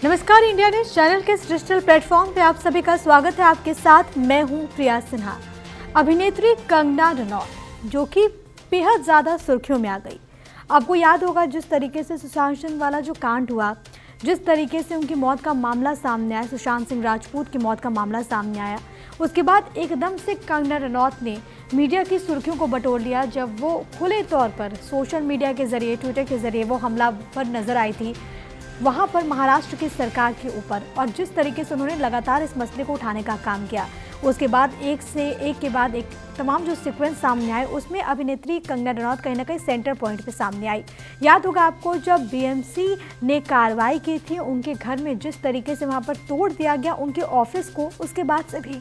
नमस्कार, India news channel के इस डिजिटल प्लेटफॉर्म पे आप सभी का स्वागत है। आपके साथ मैं हूं प्रिया सिन्हा। अभिनेत्री कंगना रनौत जो कि बेहद ज़्यादा सुर्खियों में आ गई। आपको याद होगा जिस तरीके से सुशांत सिंह वाला जो कांड हुआ, जिस तरीके से उनकी मौत का मामला सामने आया, सुशांत सिंह राजपूत की मौत का मामला सामने आया, उसके बाद एकदम से कंगना रनौत ने मीडिया की सुर्खियों को बटोर लिया जब वो खुले तौर पर सोशल मीडिया के ज़रिए, ट्विटर के ज़रिए वो हमलावर नज़र आई थी वहाँ पर महाराष्ट्र की सरकार के ऊपर। और जिस तरीके से उन्होंने लगातार इस मसले को उठाने का काम किया, उसके बाद एक से एक के बाद एक तमाम जो सीक्वेंस सामने आए, उसमें अभिनेत्री कंगना रनौत कहीं ना कहीं सेंटर पॉइंट पे सामने आई। याद होगा आपको जब बीएमसी ने कार्रवाई की थी उनके घर में, जिस तरीके से वहाँ पर तोड़ दिया गया उनके ऑफिस को, उसके बाद से भी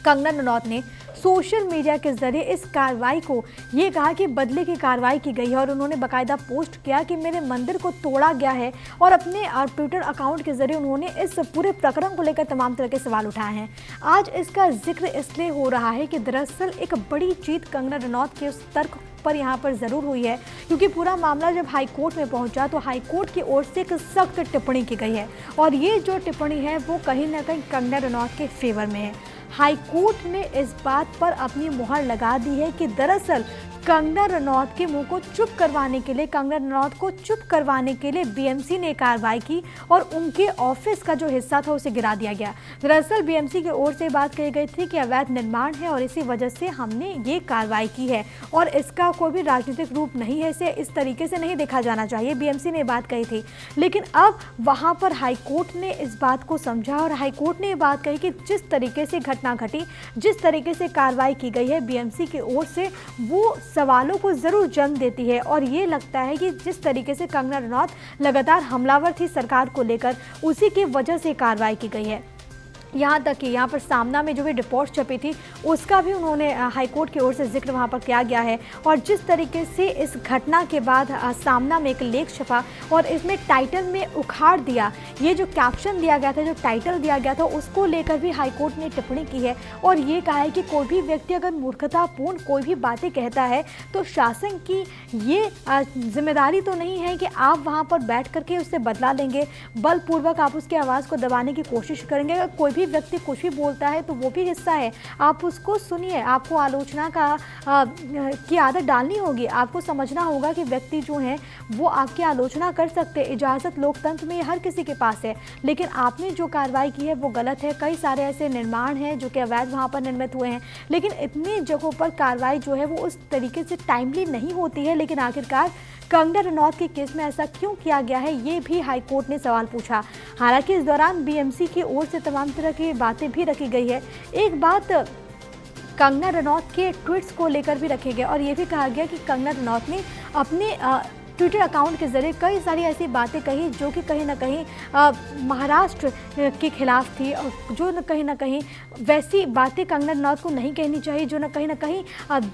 कंगना रनौत ने सोशल मीडिया के जरिए इस कार्रवाई को ये कहा कि बदले की कार्रवाई की गई है। और उन्होंने बाकायदा पोस्ट किया कि मेरे मंदिर को तोड़ा गया है, और अपने ट्विटर अकाउंट के जरिए उन्होंने इस पूरे प्रकरण को लेकर तमाम तरह के सवाल उठाए हैं। आज इसका जिक्र इसलिए हो रहा है कि दरअसल एक बड़ी जीत कंगना रनौत के उस तर्क पर यहाँ पर ज़रूर हुई है, क्योंकि पूरा मामला जब हाई कोर्ट में पहुंचा तो हाई कोर्ट की ओर से एक सख्त टिप्पणी की गई है, और ये जो टिप्पणी है वो कहीं ना कहीं कंगना रनौत के फेवर में है। हाई कोर्ट ने इस बात पर अपनी मुहर लगा दी है कि दरअसल कंगना रनौत के मुंह को चुप करवाने के लिए, कंगना रनौत को चुप करवाने के लिए बीएमसी ने कार्रवाई की और उनके ऑफिस का जो हिस्सा था उसे गिरा दिया गया। दरअसल बीएमसी की ओर से बात कही गई थी कि अवैध निर्माण है और इसी वजह से हमने ये कार्रवाई की है, और इसका कोई भी राजनीतिक रूप नहीं है, इसे इस तरीके से नहीं देखा जाना चाहिए, बीएमसी ने बात कही थी। लेकिन अब वहाँ पर हाईकोर्ट ने इस बात को समझा और हाईकोर्ट ने ये बात कही कि जिस तरीके से घटना घटी, जिस तरीके से कार्रवाई की गई है बीएमसी की ओर से, वो सवालों को ज़रूर जन्म देती है। और ये लगता है कि जिस तरीके से कंगना रनौत लगातार हमलावर थी सरकार को लेकर, उसी की वजह से कार्रवाई की गई है। यहाँ तक कि यहाँ पर सामना में जो भी रिपोर्ट छपी थी उसका भी उन्होंने हाईकोर्ट की ओर से जिक्र वहाँ पर किया गया है। और जिस तरीके से इस घटना के बाद सामना में एक लेख छपा और इसमें टाइटल में उखाड़ दिया, ये जो कैप्शन दिया गया था, जो टाइटल दिया गया था, उसको लेकर भी हाईकोर्ट ने टिप्पणी की है और ये कहा है कि कोई भी व्यक्ति अगर मूर्खतापूर्ण कोई भी बातें कहता है तो शासन की ये जिम्मेदारी तो नहीं है कि आप वहाँ पर बैठ करके उससे बदला लेंगे, बलपूर्वक आप उसकी आवाज़ को दबाने की कोशिश करेंगे। अगर कोई भी व्यक्ति कुछ भी बोलता है तो वो भी हिस्सा है, आप उसको सुनिए। आपको आलोचना की आदत डालनी होगी, आपको समझना होगा कि व्यक्ति जो हैं वो आपकी आलोचना कर सकते हैं, इजाज़त लोकतंत्र में हर किसी के पास है। लेकिन आपने जो कार्रवाई की है वो गलत है। कई सारे ऐसे निर्माण हैं जो कि अवैध वहाँ पर निर्मित हुए हैं, लेकिन इतनी जगहों पर कार्रवाई जो है वो उस तरीके से टाइमली नहीं होती है। लेकिन आखिरकार कंगना रनौत के केस में ऐसा क्यों किया गया है, ये भी हाईकोर्ट ने सवाल पूछा। हालांकि इस दौरान बीएमसी की ओर से तमाम तरह की बातें भी रखी गई है। एक बात कंगना रनौत के ट्वीट्स को लेकर भी रखे गए और ये भी कहा गया कि कंगना रनौत ने अपने ट्विटर अकाउंट के ज़रिए कई सारी ऐसी बातें कही जो कि कहीं ना कहीं महाराष्ट्र के खिलाफ थी, और जो कहीं ना कहीं वैसी बातें कंगना रनौत को नहीं कहनी चाहिए, जो कहीं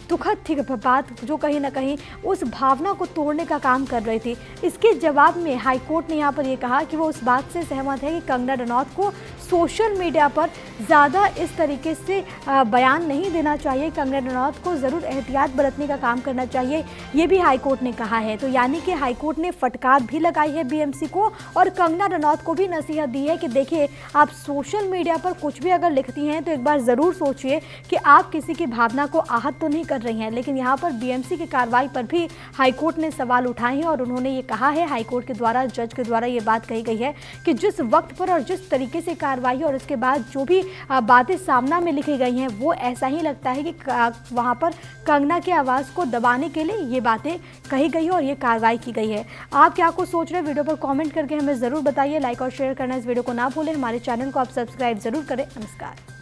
दुखद थी बात, जो कहीं ना कहीं उस भावना को तोड़ने का काम कर रही थी। इसके जवाब में हाईकोर्ट ने यहाँ पर ये कहा कि वो उस बात से सहमत है कि कंगना रनौत को सोशल मीडिया पर ज़्यादा इस तरीके से बयान नहीं देना चाहिए, कंगना रनौत को ज़रूर एहतियात बरतने का काम करना चाहिए, ये भी हाईकोर्ट ने कहा है। तो यानी कि हाईकोर्ट ने फटकार भी लगाई है बीएमसी को और कंगना रनौत को भी नसीहत दी है कि देखिए, आप सोशल मीडिया पर कुछ भी अगर लिखती हैं तो एक बार ज़रूर सोचिए कि आप किसी की भावना को आहत तो नहीं कर रही हैं। लेकिन यहाँ पर बीएमसी की कार्रवाई पर भी हाईकोर्ट ने सवाल उठाए हैं और उन्होंने ये कहा है, हाईकोर्ट के द्वारा, जज के द्वारा ये बात कही गई है कि जिस वक्त पर और जिस तरीके से कार्रवाई और उसके बाद जो भी बातें सामना में लिखी गई हैं, वो ऐसा ही लगता है कि वहाँ पर कंगना की आवाज़ को दबाने के लिए ये बातें कही गई है और ये कार्रवाई की गई है। आप क्या कुछ सोच रहे हैं, वीडियो पर कमेंट करके हमें ज़रूर बताइए। लाइक और शेयर करना इस वीडियो को ना भूलें। हमारे चैनल को आप सब्सक्राइब ज़रूर करें। नमस्कार।